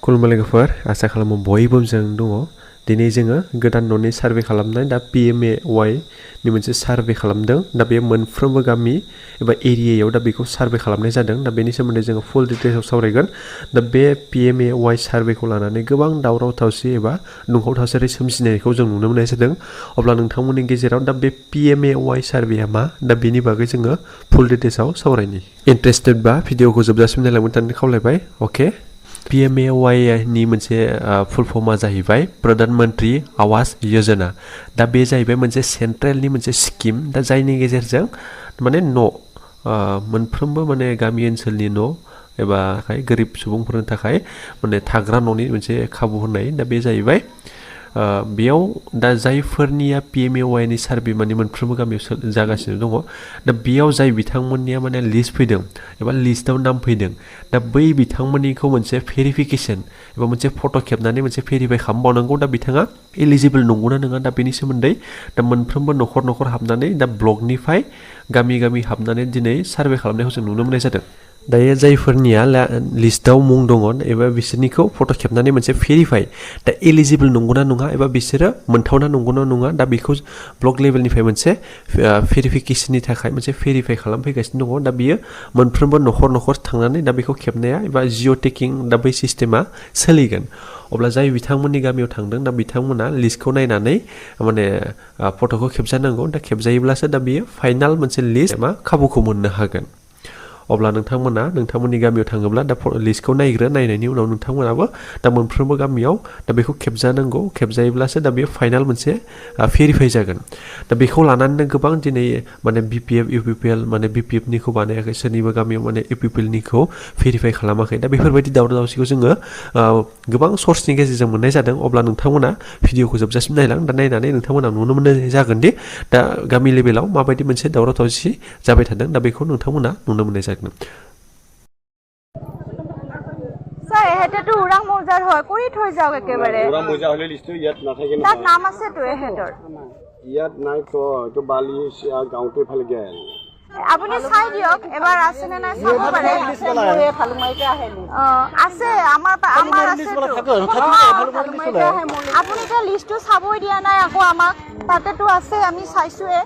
खुलुमबाय लोगोफोर आसा खालामो बयबो मोजाङैनो दङ दिनै जोङो गोदान न'नि सार्भे खालामनाय दा PMAY नि मोनसे सार्भे खालामदों दा बे मोनफ्रोमबो गामि एबा एरियायाव दा बेखौ सार्भे खालामनाय जादों दा बेनि सोमोन्दै जोङो फुल डिटेल्सआव सावरायगोन दा बे PMAY सार्भेखौ लानानै गोबां दावराव दावसि एबा दुंहाव थासारि सोमजिनायखौ जों नुनो मोननाय जादों अब्ला नोंथांमोननि गेजेराव दा बे PMAY सार्भेया मा दा बेनि बागै जोङो फुल डिटेल्सआव सावरायनि इन्टारेस्टेड बा भिडिअखौ जोबजासिम नायलांबाय थानो खावलायबाय ओके PMAY नि मोनसे फुल फर्मा जाहैबाय प्रधान मंत्री आवास योजना दा बे जाहैबाय मोनसे सेन्ट्रेलनि मोनसे स्किम दा जायनि गेजेरजों माने मोनफ्रोमबो माने गामि ओनसोलनि न' एबा गोरिब सुबुंफोरनि थाखाय माने थाग्रा न'नि मोनसे खाबु होनाय दा बे जाहैबाय बेयाव दा जायफोरनिया PMAY नि सार्भे माने मोनफ्रोमबो गामियाव जागासिनो दङ दा बेयाव जाय बिथांमोननिया माने लिस्ट फैदों एबा लिस्टआव नाम फैदों दा बै बिथांमोननिखौ मोनसे भेरिफिकेसन एबा मोनसे फट' खेबनानै मोनसे भेरिफाइ खालामबावनांगौ दा बिथाङा एलिजिबल नंगौना नङा दा बेनि सोमोन्दै दा मोनफ्रोमबो न'खर न'खर हाबनानै दा ब्लकनिफ्राय गामि गामि हाबनानै दिनै सार्भे खालामनायखौ जों नुनो मोननाय जादों दायो जायफोरनिया लिस्टआव मुं दङ एबा बिसोरनिखौ फट' खेबनानै मोनसे भेरिफाइ दा एलिजिबल नंगौना नङा एबा बिसोरो मोनथावना नंगौना नङा दा बेखौ ब्लक लेभेलनिफ्राय मोनसे भेरिफिकेसननि थाखाय मोनसे भेरिफाइ खालामफैगासिनो दङ दा बियो मोनफ्रोमबो न'खर न'खर थांनानै दा बेखौ खेबनाया एबा जिअ टेकिं दा बै सिस्टेमा सोलिगोन अब्ला जाय बिथांमोननि गामियाव थांदों दा बिथांमोना लिस्टखौ नायनानै माने फट'खौ खेबजानांगौ दा खेबजायोब्लासो दा बियो फाइनाल मोनसे लिस्ट एबा खाबुखौ मोननो हागोन अब्ला नोंथांमोना नोंथांमोननि गामियाव थाङोब्ला दा लिस्टखौ नायनायनि उनाव नोंथांमोनाबो दा मोनफ्रोमबो गामियाव दा बेखौ खेबजानांगौ खेबजायोब्लासो दा बेयो फाइनाल मोनसे भेरिफाइ जागोन दा बेखौ लानानैनो गोबां दिनै माने BPF UPPL माने BPF निखौ बानायाखै सोरनिबा गामियाव माने UPPL निखौ भेरिफाइ खालामाखै दा बेफोरबायदि दावराव दावसिखौ जोङो गोबां सर्सनि गेजेरजों मोननाय जादों अब्ला नोंथांमोना भिडिअखौ जोबजासिम नायलां दा नायनानै नोंथांमोना नुनो मोननाय जागोन दि दा गामि लेभेलाव माबायदि मोनसे दावराव दावसि जाबाय थादों दा बेखौ नोंथांमोना नुनो मोननाय जागोन স্যার এহেতেটো উৰাং মৌজাৰ হয় কৰি থৈ যাওক একেবাৰে উৰাং মৌজা হলে লিষ্টটো ইয়াত নাথাকে তাত নাম আছে তো এহেতৰ ইয়াত নাই তো এইটো বালি গাঁৱতে ফালে গেল আপুনি চাই দিয়ক এবাৰ আছে নে নাই চাব পাৰে আছে আমাৰ আছে আপুনি তো লিষ্টটো চাবই দিয়া নাই আকৌ আমাক তাতেতো আছে আমি চাইছোৱে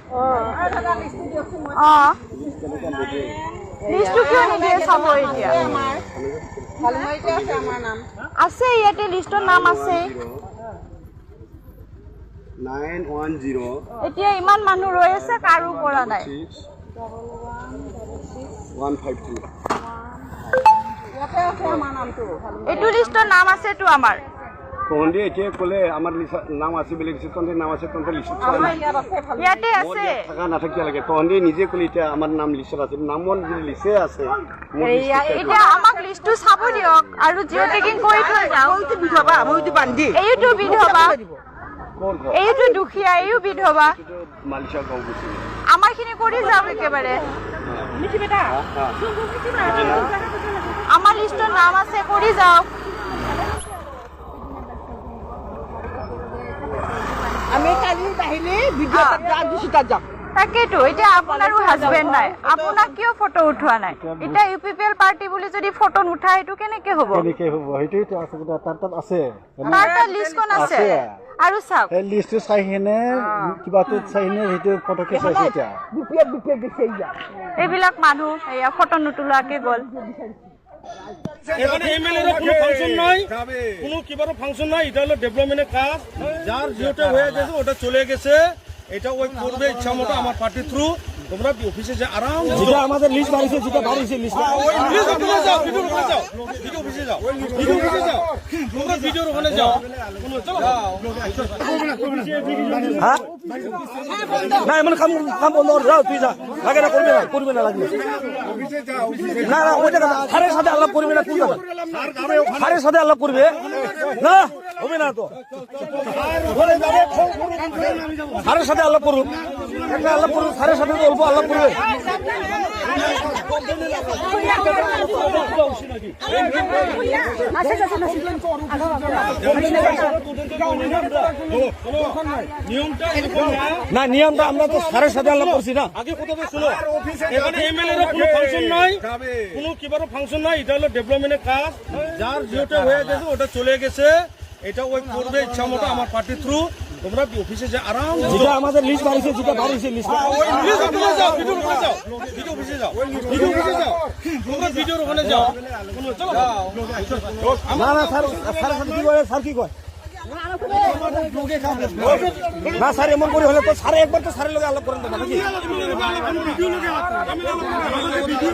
লিষ্টটো কিয় নিদিয়ে চাব এতিয়া আছে ইয়াতে লিষ্টৰ নাম আছে 910 এতিয়া ইমান মানুহ ৰৈ আছে কাৰো পৰা নাই 152 এইটো লিষ্টৰ নাম আছে তো আমাৰ তহন্দি এতিয়া কলে আমাৰ নাম আছে বেলেগ তহন্দি নাম আছে তহন্দি লিষ্ট ইয়াতে আছে থাকা নাথাকিয়া লাগে তহন্দি নিজে কলি এতিয়া আমাৰ নাম লিষ্টত আছে নামত যদি লিষ্টে আছে এতিয়া আমাক লিষ্টটো চাব দিয়ক আৰু জিঅ টেকিং কৰি থৈ যাও এইটো বিধবা মইটো বান্ধি এইটো বিধবা এইটো দুখীয়া এইটো বিধবা মালিশা গাঁও গৈছে আমাৰ খিনি কৰি যাও একেবাৰে লিখি বেটা আমাৰ লিষ্টৰ নাম আছে কৰি যাও আমি কালি আহিলে ভিডিঅ'ত যাম তাকেতো এতিয়া আপোনাৰো হাজবেণ্ড নাই আপোনাক কিয় ফটো উঠোৱা নাই এতিয়া UPPL পাৰ্টি বুলি যদি ফটো নুঠায় এইটো কেনেকে হ'ব সেইটোতো আছে তাত আছে তাৰ লিষ্টখন আছে আৰু চাওক এই লিষ্টটো চাই হেনে কিবাটো চাই হেনে সেইটো ফটোকে চাইছে এতিয়া বিপিএফ দেখি যা এইবিলাক মানুহ এয়া ফটো নুতুলাকে গ'ল এখানে এমএলএর কোনো ফাংশন নাই কোনো কিবারো ফাংশন নাই এটা হলো ডেভেলপমেন্টের কাজ যার জিওটা হয়ে গেছে ওটা চলে গেছে এটা ওই করবে ইচ্ছা মতো আমার পার্টি থ্রু তোমরা অফিসে যে আরাম যেটা আমাদের লিস্ট বাড়িছে যেটা বাড়িছে লিস্ট ওই লিস্ট ওখানে যাও ভিডিও ওখানে যাও ভিডিও অফিসে যাও ভিডিও অফিসে যাও তোমরা ভিডিওর ওখানে যাও চলো হ্যাঁ না এমন কাম বন্ধ যাও তুই যা লাগে না করবে না লাগবে অফিসে যাও না না ওই জায়গা হারের সাথে আলাপ করবে না কোন জায়গা হারের সাথে আলাপ করবে না হবে না তো হারের সাথে আলাপ করুন একটা আলাপ করুন হারের সাথে অল্প আলাপ করবে নিয়মটা এরকম না নিয়মটা আমরা তো স্যারের সাথে আলাপ করছি না। আগে কথা শুনো, এখানে এমএলএ এর কোনো ফাংশন নাই, কোনো কিবারও ফাংশন নাই। এটা হলো ডেভেলপমেন্টের কাজ, যার যেটা হয়ে গেছে ওটা চলে গেছে, এটা ওই করবে ইচ্ছা মতো আমার পার্টির থ্রু। তোমরা অফিসে যে আরাম যেটা আমাদের লিস্ট বাড়িছে, যেটা বাড়িছে লিস্ট যাও, ভিডিও অফিসে যাও, ভিডিও অফিসে যাও, ভিডিও অফিসে যাও, তোমরা ভিডিওর ওখানে যাও। না না স্যার, স্যারের সাথে কি বলে, স্যার কি কয় না স্যার এমন করে হলে তো স্যার একবার তো স্যারের লোকে আলাপ করেন তো নাকি? ভিডিও